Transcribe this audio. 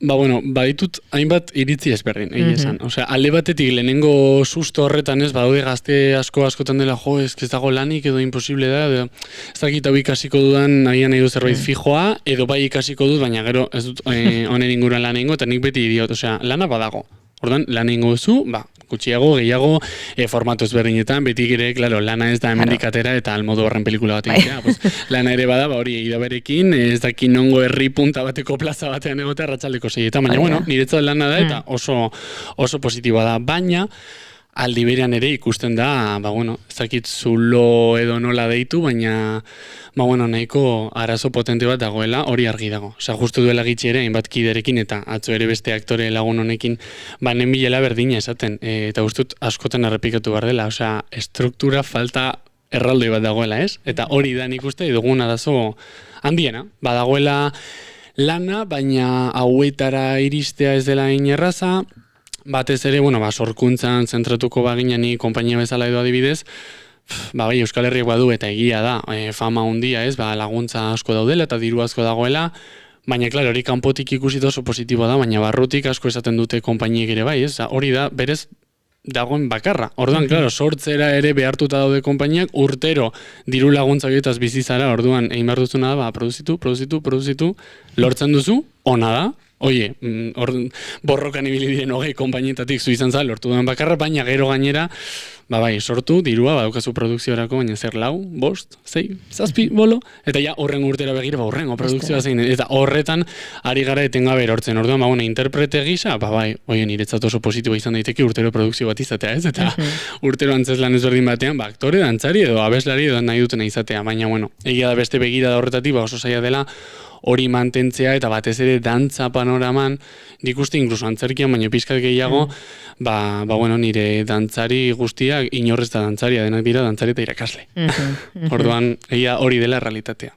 bueno, baditut hainbat iritzi ezberdin, esan. Osea, alde batetik lehenengo susto horretan ez, badaude gazte askotan dela, ez dago lanik edo imposible da, edo ez dakit hau ikasiko dudan nahian nahi du zerbait fijoa, edo bai ikasiko dut, baina gero ez dut honen inguruan lan egingo, eta nik beti idiot, osea, lana badago. Ordan lan egingo duzu, gutxiago, gehiago, formatu ezberdinetan, beti gire, klaro, lana ez da hemendik atera eta almodu horren pelikula bat egitea. Lana ere bada, hori idaberekin, ez dakin nongo herri punta bateko plaza batean egotea arratsaldeko 6. Baina, bueno, niretzat lana da eta oso positiboa da. Baina, aldi berean ere ikusten da, ez dakit zulo edo nola deitu, baina, nahiko arazo potente bat dagoela, hori argi dago. Osa, justu duela gitxi ere, hainbat kiderekin eta atzo ere beste aktore lagun honekin, nenbilela berdina esaten, eta guztut askotan errepikatu behar dela, osea, estruktura falta erraldoi bat dagoela, ez? Eta hori da nik uste, dugun arazo handiena, badagoela lana, baina hauetara iristea ez dela inerraza, batez ere, sorkuntzan zentratuko baginani konpainia bezala edo adibidez, bai, Euskal Herriak badu eta egia da, fama handia ez, laguntza asko daudela eta diru asko dagoela, baina, klaro, hori kanpotik ikusita oso positibo da, baina barrutik asko esaten dute konpainiek ere bai, ez, hori da, berez, dagoen bakarra. Orduan, klaro, sortzera ere behartuta daude konpainiak, urtero diru laguntza horietaz bizizara, orduan, egin behar duzuna da, produzitu, lortzen duzu, ona da, oie, borrokan ibili diren hogei konpainietatik zu izan zala, lortu duen bakarra, baina gero gainera, sortu, dirua, badaukazu produkziorako, baina zer 4, 5, 6, 7, bolo, eta ja horren urtera begira, horrengo produkzioa zein, eta horretan ari gara etengabe erortzen, orduan, interprete gisa, oie, niretzat oso positiboa izan daiteke urtero produkzio bat izatea, ez? Eta urtero antzeslan ezberdin batean, aktore, dantzari edo abeslari edo nahi dutena izatea, baina, egia da beste begira da horretatik, oso zaila dela, hori mantentzea eta batez ere dantza panoraman, nik uste inkluso antzerkian, baina pizkat gehiago, nire dantzari guztiak inorrez da dantzaria, denak dira dantzari eta irakasle. Orduan, hori dela realitatea.